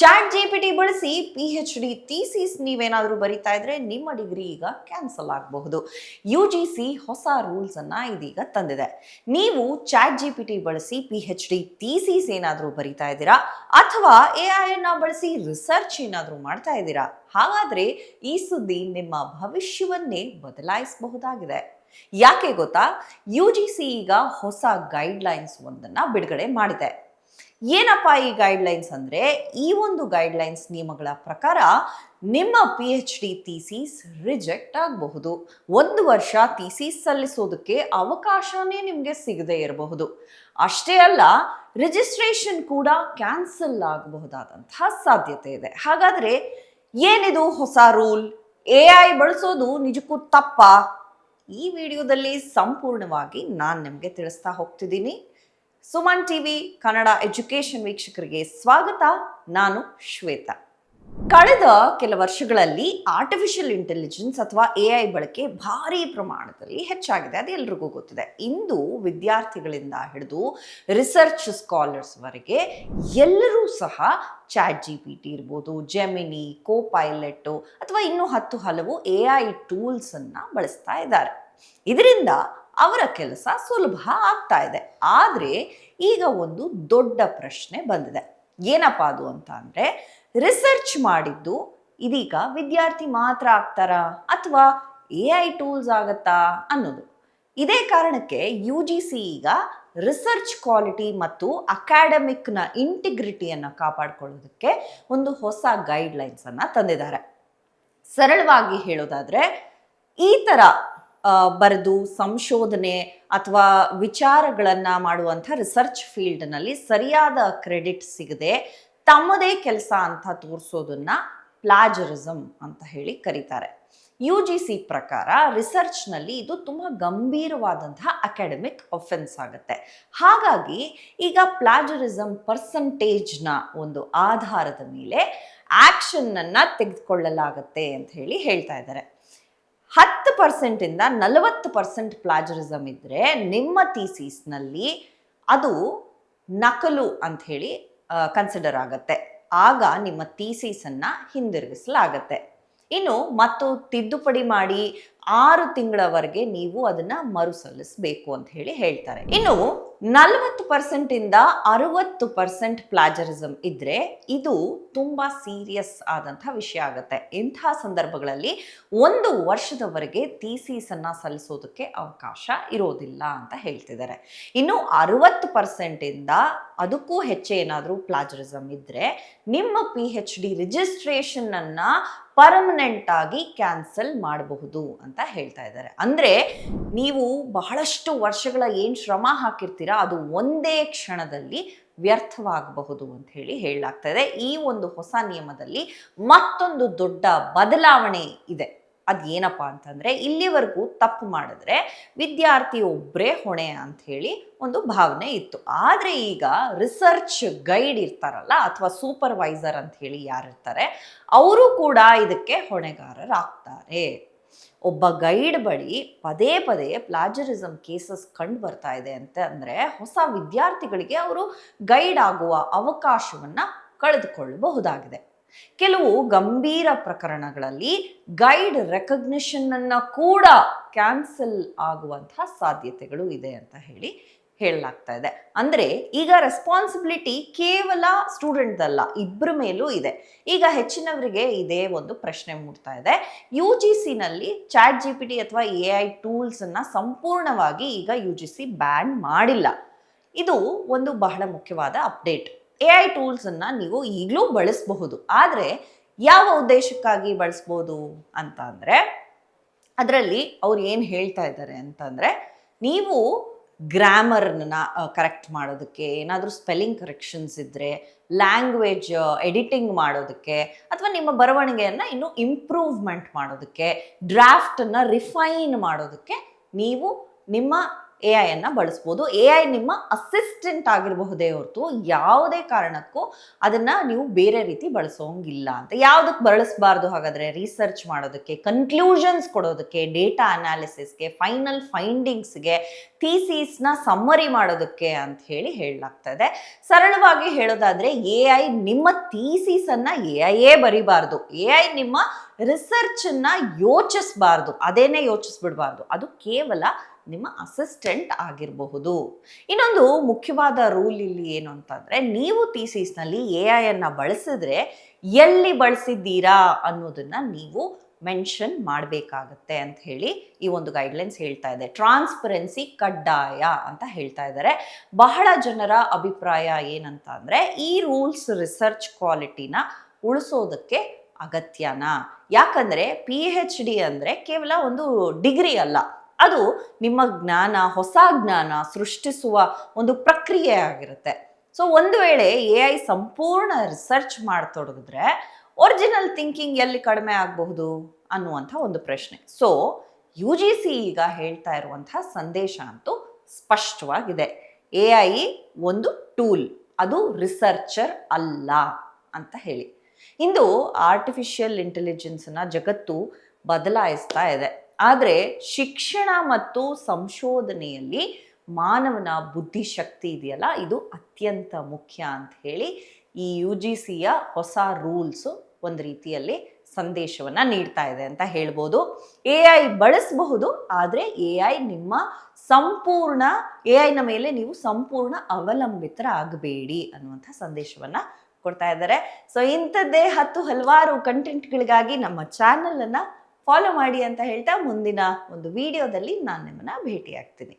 Chat GPT ಬಳಸಿ PhD thesis ನೀವೇನಾದರೂ ಬರಿತಾ ಇದ್ರೆ ನಿಮ್ಮ ಡಿಗ್ರಿ ಈಗ ಕ್ಯಾನ್ಸಲ್ ಆಗಬಹುದು. UGC ಹೊಸ ರೂಲ್ಸ್ ಅನ್ನ ಇದೀಗ ತಂದಿದೆ. ನೀವು ಚಾಟ್ ಜಿಪಿಟಿ ಬಳಸಿ PhD ಥೀಸಿಸ್ ಏನಾದರೂ ಬರಿತಾ ಇದ್ದೀರಾ ಅಥವಾ AI ಅನ್ನ ಬಳಸಿ ರಿಸರ್ಚ್ ಏನಾದರೂ ಮಾಡ್ತಾ ಇದ್ದೀರಾ, ಹಾಗಾದ್ರೆ ಈ ಸುದ್ದಿ ನಿಮ್ಮ ಭವಿಷ್ಯವನ್ನೇ ಬದಲಾಯಿಸಬಹುದಾಗಿದೆ. ಯಾಕೆ ಗೊತ್ತಾ? UGC ಈಗ ಹೊಸ ಗೈಡ್ಲೈನ್ಸ್ ಒಂದನ್ನ ಬಿಡುಗಡೆ ಮಾಡಿದೆ. ಏನಪ್ಪ ಈ ಗೈಡ್ಲೈನ್ಸ್ ಅಂದ್ರೆ, ಈ ಒಂದು ಗೈಡ್ಲೈನ್ಸ್ ನಿಯಮಗಳ ಪ್ರಕಾರ ನಿಮ್ಮ PhD ಥೀಸಿಸ್ ರಿಜೆಕ್ಟ್ ಆಗಬಹುದು. 1 ವರ್ಷ ಥೀಸಿಸ್ ಸಲ್ಲಿಸೋದಕ್ಕೆ ಅವಕಾಶನೇ ನಿಮಗೆ ಸಿಗದೆ ಇರಬಹುದು. ಅಷ್ಟೇ ಅಲ್ಲ, ರಿಜಿಸ್ಟ್ರೇಷನ್ ಕೂಡ ಕ್ಯಾನ್ಸಲ್ ಆಗಬಹುದಾದಂತಹ ಸಾಧ್ಯತೆ ಇದೆ. ಹಾಗಾದ್ರೆ ಏನಿದು ಹೊಸ ರೂಲ್? AI ಬಳಸೋದು ನಿಜಕ್ಕೂ ತಪ್ಪಾ? ಈ ವಿಡಿಯೋದಲ್ಲಿ ಸಂಪೂರ್ಣವಾಗಿ ನಾನು ನಿಮಗೆ ತಿಳಿಸ್ತಾ ಹೋಗ್ತಿದ್ದೀನಿ. ಸುಮನ್ ಟಿವಿ ಕನ್ನಡ ಎಜುಕೇಶನ್ ವೀಕ್ಷಕರಿಗೆ ಸ್ವಾಗತ. ನಾನು ಶ್ವೇತಾ. ಕಳೆದ ಕೆಲ ವರ್ಷಗಳಲ್ಲಿ ಆರ್ಟಿಫಿಷಿಯಲ್ ಇಂಟೆಲಿಜೆನ್ಸ್ ಅಥವಾ AI ಬಳಕೆ ಭಾರಿ ಪ್ರಮಾಣದಲ್ಲಿ ಹೆಚ್ಚಾಗಿದೆ, ಅದು ಎಲ್ರಿಗೂ ಗೊತ್ತಿದೆ. ಇಂದು ವಿದ್ಯಾರ್ಥಿಗಳಿಂದ ಹಿಡಿದು ರಿಸರ್ಚ್ ಸ್ಕಾಲರ್ಸ್ ವರೆಗೆ ಎಲ್ಲರೂ ಸಹ ಚಾಟ್ ಜಿಪಿಟಿ ಇರ್ಬೋದು, ಜೆಮಿನಿ, ಕೋಪೈಲಟ್ ಅಥವಾ ಇನ್ನೂ ಹಲವು AI ಟೂಲ್ಸ್ ಅನ್ನ ಬಳಸ್ತಾ ಇದ್ದಾರೆ. ಇದರಿಂದ ಅವರ ಕೆಲಸ ಸುಲಭ ಆಗ್ತಾ ಇದೆ. ಆದರೆ ಈಗ ಒಂದು ದೊಡ್ಡ ಪ್ರಶ್ನೆ ಬಂದಿದೆ. ಏನಪ್ಪ ಅದು ಅಂತ ಅಂದರೆ, ರಿಸರ್ಚ್ ಮಾಡಿದ್ದು ಇದೀಗ ವಿದ್ಯಾರ್ಥಿ ಮಾತ್ರ ಆಗ್ತಾರಾ ಅಥವಾ AI ಟೂಲ್ಸ್ ಆಗತ್ತಾ ಅನ್ನೋದು. ಇದೇ ಕಾರಣಕ್ಕೆ UGC ಈಗ ರಿಸರ್ಚ್ ಕ್ವಾಲಿಟಿ ಮತ್ತು ಅಕಾಡೆಮಿಕ್ನ ಇಂಟಿಗ್ರಿಟಿಯನ್ನು ಕಾಪಾಡಿಕೊಳ್ಳೋದಕ್ಕೆ ಒಂದು ಹೊಸ ಗೈಡ್ಲೈನ್ಸ್ ಅನ್ನು ತಂದಿದ್ದಾರೆ. ಸರಳವಾಗಿ ಹೇಳೋದಾದ್ರೆ, ಈ ಥರ ಬರೆದು ಸಂಶೋಧನೆ ಅಥವಾ ವಿಚಾರಗಳನ್ನು ಮಾಡುವಂಥ ರಿಸರ್ಚ್ ಫೀಲ್ಡ್ನಲ್ಲಿ ಸರಿಯಾದ ಕ್ರೆಡಿಟ್ ಸಿಗದೆ ತಮ್ಮದೇ ಕೆಲಸ ಅಂತ ತೋರಿಸೋದನ್ನ ಪ್ಲಾಜರಿಸಮ್ ಅಂತ ಹೇಳಿ ಕರೀತಾರೆ. UGC ಪ್ರಕಾರ ರಿಸರ್ಚ್ನಲ್ಲಿ ಇದು ತುಂಬ ಗಂಭೀರವಾದಂತಹ ಅಕಾಡೆಮಿಕ್ ಅಫೆನ್ಸ್ ಆಗುತ್ತೆ. ಹಾಗಾಗಿ ಈಗ ಪ್ಲಾಜರಿಸಮ್ ಪರ್ಸಂಟೇಜ್ನ ಒಂದು ಆಧಾರದ ಮೇಲೆ ಆ್ಯಕ್ಷನ್ನನ್ನು ತೆಗೆದುಕೊಳ್ಳಲಾಗತ್ತೆ ಅಂತ ಹೇಳಿ ಹೇಳ್ತಾ ಇದ್ದಾರೆ. 10% 40% ಪ್ಲಾಜರಿಸಮ್ ಇದ್ದರೆ ನಿಮ್ಮ ಥೀಸಿಸ್ನಲ್ಲಿ ಅದು ನಕಲು ಅಂತ ಹೇಳಿ ಕನ್ಸಿಡರ್ ಆಗತ್ತೆ. ಆಗ ನಿಮ್ಮ ಥೀಸಿಸನ್ನು ಹಿಂದಿರುಗಿಸಲಾಗತ್ತೆ. ಇನ್ನು ಮತ್ತು ತಿದ್ದುಪಡಿ ಮಾಡಿ 6 ತಿಂಗಳವರೆಗೆ ನೀವು ಅದನ್ನ ಮರುಸಲ್ಲಿಸಬೇಕು ಅಂತ ಹೇಳಿ ಹೇಳ್ತಾರೆ. ಇನ್ನು 40% 60% ಪ್ಲಾಜರಿಸಮ್ ಇದ್ರೆ ಇದು ತುಂಬಾ ಸೀರಿಯಸ್ ಆದಂತಹ ವಿಷಯ ಆಗುತ್ತೆ. ಇಂತಹ ಸಂದರ್ಭಗಳಲ್ಲಿ 1 ವರ್ಷದವರೆಗೆ ಥೀಸಿಸ್ ಅನ್ನ ಸಲ್ಲಿಸೋದಕ್ಕೆ ಅವಕಾಶ ಇರೋದಿಲ್ಲ ಅಂತ ಹೇಳ್ತಿದ್ದಾರೆ. ಇನ್ನು 60% ಅದಕ್ಕೂ ಹೆಚ್ಚು ಏನಾದರೂ ಪ್ಲಾಜರಿಸಮ್ ಇದ್ರೆ ನಿಮ್ಮ PhD ರಿಜಿಸ್ಟ್ರೇಷನ್ ಅನ್ನ ಪರ್ಮನೆಂಟ್ ಆಗಿ ಕ್ಯಾನ್ಸಲ್ ಮಾಡಬಹುದು ಅಂತ ಹೇಳ್ತಾ ಇದ್ದಾರೆ. ಅಂದ್ರೆ ನೀವು ಬಹಳಷ್ಟು ವರ್ಷಗಳ ಏನ್ ಶ್ರಮ ಹಾಕಿರ್ತೀರಾ ಅದು ಒಂದೇ ಕ್ಷಣದಲ್ಲಿ ವ್ಯರ್ಥವಾಗಬಹುದು ಅಂತ ಹೇಳಿ ಹೇಳಲಾಗ್ತಾ ಇದೆ. ಈ ಒಂದು ಹೊಸ ನಿಯಮದಲ್ಲಿ ಮತ್ತೊಂದು ದೊಡ್ಡ ಬದಲಾವಣೆ ಇದೆ. ಅದೇನಪ್ಪ ಅಂತಂದ್ರೆ, ಇಲ್ಲಿವರೆಗೂ ತಪ್ಪು ಮಾಡಿದ್ರೆ ವಿದ್ಯಾರ್ಥಿ ಒಬ್ಬರೇ ಹೊಣೆ ಅಂತ ಹೇಳಿ ಒಂದು ಭಾವನೆ ಇತ್ತು. ಆದರೆ ಈಗ ರಿಸರ್ಚ್ ಗೈಡ್ ಇರ್ತಾರಲ್ಲ ಅಥವಾ ಸೂಪರ್ವೈಸರ್ ಅಂತ ಹೇಳಿ ಯಾರಿರ್ತಾರೆ ಅವರು ಕೂಡ ಇದಕ್ಕೆ ಹೊಣೆಗಾರರಾಗ್ತಾರೆ. ಒಬ್ಬ ಗೈಡ್ ಬಳಿ ಪದೇ ಪದೇ ಪ್ಲಾಜರಿಸಮ್ ಕೇಸಸ್ ಕಂಡು ಬರ್ತಾ ಇದೆ ಅಂತ ಅಂದರೆ ಹೊಸ ವಿದ್ಯಾರ್ಥಿಗಳಿಗೆ ಅವರು ಗೈಡ್ ಆಗುವ ಅವಕಾಶವನ್ನ ಕಳೆದುಕೊಳ್ಳಬಹುದಾಗಿದೆ. ಕೆಲವು ಗಂಭೀರ ಪ್ರಕರಣಗಳಲ್ಲಿ ಗೈಡ್ ರೆಕಗ್ನಿಷನ್ ಅನ್ನ ಕೂಡ ಕ್ಯಾನ್ಸಲ್ ಆಗುವಂತಹ ಸಾಧ್ಯತೆಗಳು ಇದೆ ಅಂತ ಹೇಳಿ ಹೇಳಲಾಗ್ತಾ ಇದೆ. ಅಂದ್ರೆ ಈಗ ರೆಸ್ಪಾನ್ಸಿಬಿಲಿಟಿ ಕೇವಲ ಸ್ಟೂಡೆಂಟ್ ಅಲ್ಲ, ಇಬ್ಬರ ಮೇಲೂ ಇದೆ. ಈಗ ಹೆಚ್ಚಿನವರಿಗೆ ಇದೇ ಒಂದು ಪ್ರಶ್ನೆ ಮೂಡ್ತಾ ಇದೆ. UGC ನಲ್ಲಿ ಚಾಟ್ ಜಿಪಿಟಿ ಅಥವಾ AI ಟೂಲ್ಸ್ ಅನ್ನ ಸಂಪೂರ್ಣವಾಗಿ ಈಗ UGC ಬ್ಯಾನ್ ಮಾಡಿಲ್ಲ. ಇದು ಒಂದು ಬಹಳ ಮುಖ್ಯವಾದ ಅಪ್ಡೇಟ್. AI ಟೂಲ್ಸ್ ಅನ್ನ ನೀವು ಈಗಲೂ ಬಳಸಬಹುದು, ಆದರೆ ಯಾವ ಉದ್ದೇಶಕ್ಕಾಗಿ ಬಳಸ್ಬೋದು ಅಂತ ಅಂದ್ರೆ, ಅದರಲ್ಲಿ ಅವ್ರು ಏನು ಹೇಳ್ತಾ ಇದ್ದಾರೆ ಅಂತಂದ್ರೆ, ನೀವು ಗ್ರಾಮರ್ನ ಕರೆಕ್ಟ್ ಮಾಡೋದಕ್ಕೆ, ಏನಾದರೂ ಸ್ಪೆಲ್ಲಿಂಗ್ ಕರೆಕ್ಷನ್ಸ್ ಇದ್ದರೆ, ಲ್ಯಾಂಗ್ವೇಜ್ ಎಡಿಟಿಂಗ್ ಮಾಡೋದಕ್ಕೆ ಅಥವಾ ನಿಮ್ಮ ಬರವಣಿಗೆಯನ್ನು ಇನ್ನೂ ಇಂಪ್ರೂವ್ಮೆಂಟ್ ಮಾಡೋದಕ್ಕೆ, ಡ್ರಾಫ್ಟನ್ನು ರಿಫೈನ್ ಮಾಡೋದಕ್ಕೆ ನೀವು ನಿಮ್ಮ AI ಅನ್ನ ಬಳಸ್ಬೋದು. AI ನಿಮ್ಮ ಅಸಿಸ್ಟೆಂಟ್ ಆಗಿರಬಹುದೇ ಹೊರತು ಯಾವುದೇ ಕಾರಣಕ್ಕೂ ಅದನ್ನ ನೀವು ಬೇರೆ ರೀತಿ ಬಳಸೋಂಗಿಲ್ಲ ಅಂತ. ಯಾವುದಕ್ಕೆ ಬಳಸಬಾರ್ದು ಹಾಗಾದ್ರೆ? ರಿಸರ್ಚ್ ಮಾಡೋದಕ್ಕೆ, ಕನ್ಕ್ಲೂಷನ್ಸ್ ಕೊಡೋದಕ್ಕೆ, ಡೇಟಾ ಅನಾಲಿಸಿಸ್ಗೆ, ಫೈನಲ್ ಫೈಂಡಿಂಗ್ಸ್ಗೆ, ಥೀಸಿಸ್ನ ಸಮ್ಮರಿ ಮಾಡೋದಕ್ಕೆ ಅಂತ ಹೇಳಿ ಹೇಳಲಾಗ್ತಾ ಇದೆ. ಸರಳವಾಗಿ ಹೇಳೋದಾದ್ರೆ AI ನಿಮ್ಮ ಥೀಸಿಸ್ ಅನ್ನ AI ಬರಿಬಾರ್ದು. AI ನಿಮ್ಮ ರಿಸರ್ಚ್ ಅನ್ನ ಯೋಚಿಸಬಾರ್ದು, ಅದೇನೇ ಯೋಚಿಸ್ಬಿಡ್ಬಾರ್ದು. ಅದು ಕೇವಲ ನಿಮ್ಮ ಅಸಿಸ್ಟೆಂಟ್ ಆಗಿರಬಹುದು. ಇನ್ನೊಂದು ಮುಖ್ಯವಾದ ರೂಲ್ ಇಲ್ಲಿ ಏನು ಅಂತಂದ್ರೆ, ನೀವು ಥೀಸಿಸ್ನಲ್ಲಿ AI ಅನ್ನ ಬಳಸಿದ್ರೆ ಎಲ್ಲಿ ಬಳಸಿದ್ದೀರಾ ಅನ್ನೋದನ್ನ ನೀವು ಮೆನ್ಷನ್ ಮಾಡಬೇಕಾಗತ್ತೆ ಅಂತ ಹೇಳಿ ಈ ಒಂದು ಗೈಡ್ಲೈನ್ಸ್ ಹೇಳ್ತಾ ಇದೆ. ಟ್ರಾನ್ಸ್ಪರೆನ್ಸಿ ಕಡ್ಡಾಯ ಅಂತ ಹೇಳ್ತಾ ಇದ್ದಾರೆ. ಬಹಳ ಜನರ ಅಭಿಪ್ರಾಯ ಏನಂತ ಅಂದ್ರೆ, ಈ ರೂಲ್ಸ್ ರಿಸರ್ಚ್ ಕ್ವಾಲಿಟಿನ ಉಳಿಸೋದಕ್ಕೆ ಅಗತ್ಯನಾ? ಯಾಕಂದ್ರೆ PhD ಅಂದ್ರೆ ಕೇವಲ ಒಂದು ಡಿಗ್ರಿ ಅಲ್ಲ, ಅದು ನಿಮ್ಮ ಜ್ಞಾನ, ಹೊಸ ಜ್ಞಾನ ಸೃಷ್ಟಿಸುವ ಒಂದು ಪ್ರಕ್ರಿಯೆ ಆಗಿರುತ್ತೆ. ಸೊ ಒಂದು ವೇಳೆ AI ಸಂಪೂರ್ಣ ರಿಸರ್ಚ್ ಮಾಡತೊಡಗಿದ್ರೆ ಒರಿಜಿನಲ್ ಥಿಂಕಿಂಗ್ ಎಲ್ಲಿ ಕಡಿಮೆ ಆಗಬಹುದು ಅನ್ನುವಂಥ ಒಂದು ಪ್ರಶ್ನೆ. ಸೊ UGC ಈಗ ಹೇಳ್ತಾ ಇರುವಂತಹ ಸಂದೇಶ ಅಂತೂ ಸ್ಪಷ್ಟವಾಗಿದೆ. AI ಒಂದು ಟೂಲ್, ಅದು ರಿಸರ್ಚರ್ ಅಲ್ಲ ಅಂತ ಹೇಳಿ. ಇಂದು ಆರ್ಟಿಫಿಷಿಯಲ್ ಇಂಟೆಲಿಜೆನ್ಸ್ನ ಜಗತ್ತು ಬದಲಾಯಿಸ್ತಾ ಇದೆ. ಆದರೆ ಶಿಕ್ಷಣ ಮತ್ತು ಸಂಶೋಧನೆಯಲ್ಲಿ ಮಾನವನ ಬುದ್ಧಿಶಕ್ತಿ ಇದೆಯಲ್ಲ, ಇದು ಅತ್ಯಂತ ಮುಖ್ಯ ಅಂತ ಹೇಳಿ ಈ UGCಯ ಹೊಸ ರೂಲ್ಸು ಒಂದು ರೀತಿಯಲ್ಲಿ ಸಂದೇಶವನ್ನು ನೀಡ್ತಾ ಇದೆ ಅಂತ ಹೇಳ್ಬೋದು. AI ಬಳಸಬಹುದು, ಆದರೆ AIನ ಮೇಲೆ ನೀವು ಸಂಪೂರ್ಣ ಅವಲಂಬಿತರಾಗಬೇಡಿ ಅನ್ನುವಂಥ ಸಂದೇಶವನ್ನು ಕೊಡ್ತಾ ಇದ್ದಾರೆ. ಸೊ ಇಂಥದ್ದೇ ಹಲವಾರು ಕಂಟೆಂಟ್ಗಳಿಗಾಗಿ ನಮ್ಮ ಚಾನಲನ್ನು ಫಾಲೋ ಮಾಡಿ ಅಂತ ಹೇಳ್ತಾ ಮುಂದಿನ ಒಂದು ವಿಡಿಯೋದಲ್ಲಿ ನಾನು ನಿಮ್ಮನ್ನ ಭೇಟಿ ಆಗ್ತೀನಿ.